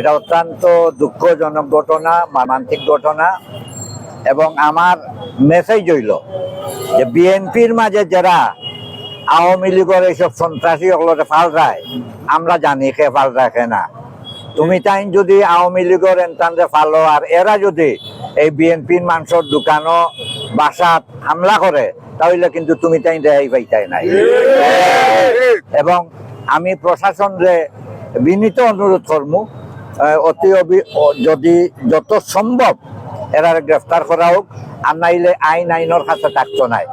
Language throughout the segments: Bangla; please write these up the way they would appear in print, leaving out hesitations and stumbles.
এটা অত্যন্ত দুঃখজনক ঘটনা, মর্মান্তিক ঘটনা। এবং আমার মেসেজ হইল যে বিএনপির মাঝে যারা আওয়ামী লীগের এইসব সন্ত্রাসী ওগুলোতে ফালরায়, আমরা জানি খে ফাল রাখে না। তুমি তাই যদি আওয়ামী লীগের এনতানরে ফালো আর এরা যদি এই বিএনপির মানুষের দোকানও বাসাত হামলা করে, তাহলে কিন্তু তুমি তাই রেহাই পাইতাই নাই। এবং আমি প্রশাসনরে বিনীত অনুরোধ করমু, যদি যত সম্ভব এরা গ্রেফতার করা হোক, আর নাইলে আইনের কাছে থাকতো নাই।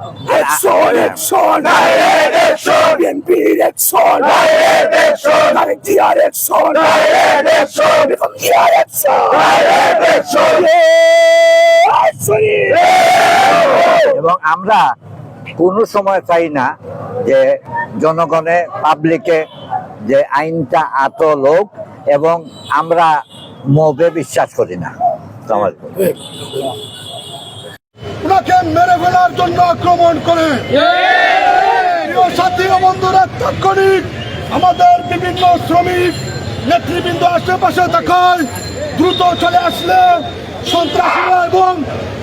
এবং আমরা কোনো সময় চাই না যে জনগণে পাবলিকে যে আইনটা এত লোক, এবং আমরা মবে বিশ্বাস করি না। ওনাকে মেরে ফেলার জন্য আক্রমণ করে সাথী বন্ধুরা, তাৎক্ষণিক আমাদের বিভিন্ন শ্রমিক নেতৃবৃন্দ আশেপাশে থাকায় দ্রুত চলে আসলে সন্ত্রাসীরা এবং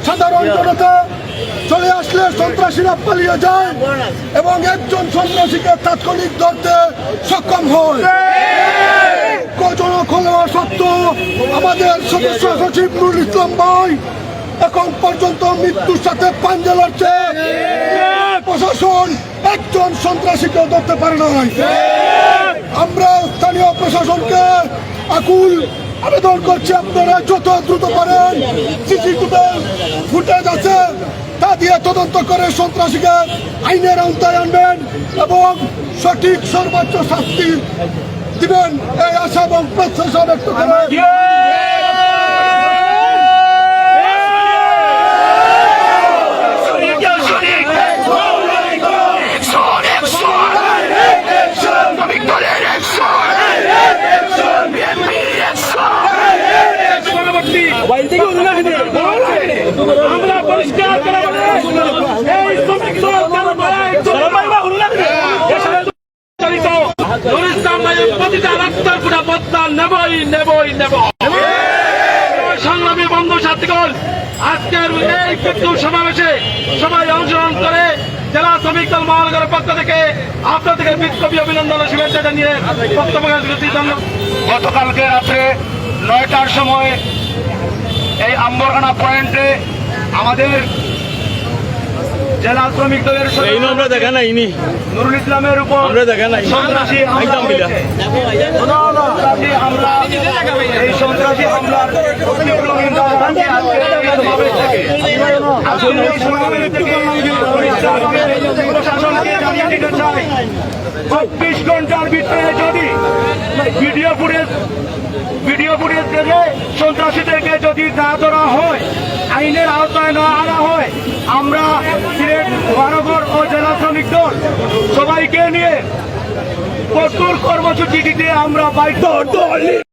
সাধারণ জনতা চলে আসলে সন্ত্রাসীরা পালিয়ে যায় এবং একজন সন্ত্রাসীকে তাৎক্ষণিক ধরতে সক্ষম হয়। কজনক হওয়া সত্ত্বেও আমাদের সদস্য সচিব নুরুল ইসলাম ভাই এখন পর্যন্ত মৃত্যুর সাথে পাঞ্জা লড়ছে। প্রশাসন একজন সন্ত্রাসীকে ধরতে পারে নাই। আমরা স্থানীয় প্রশাসনকে আকুল আবেদন করছি, আপনারা যত দ্রুত পারেন সিসিটিভি ফুটেজ আছে তা দিয়ে তদন্ত করে সন্ত্রাসীকে আইনের আওতায় আনবেন এবং সঠিক সর্বোচ্চ শাস্তি দিবেন, এই আশা এবং প্রত্যাশা ব্যক্ত করেন। আমরা পরিষ্কার করে এই শ্রমিক সংগ্রামী বন্ধু সাথীগণ, আজকের এই বিক্ষোভ সমাবেশে সবাই অংশগ্রহণ করে জেলা শ্রমিক দল মহানগরের পক্ষ থেকে আপনাদেরকে বিক্ষোভী অভিনন্দন ও শুভেচ্ছা জানিয়ে বক্তব্য গতকালকে রাত্রে 9টার সময় এই আম্বরখানা পয়েন্টে আমাদের জেলা শ্রমিক দলের নুরুল ইসলামের উপর সন্ত্রাসী হামলা, এই সন্ত্রাসী হামলার প্রশাসনকে জানিয়ে দিতে চাই, 24 ঘন্টার ভিতরে যদি ভিডিও ফুটেজ থেকে সন্ত্রাসীদেরকে যদি না ধরা হয়, আইনের আওতায় না আনা হয়, আমরা সিলেট মহানগর ও জেলা শ্রমিক দল সবাইকে নিয়ে কঠোর কর্মসূচি দিতে আমরা বাধ্য।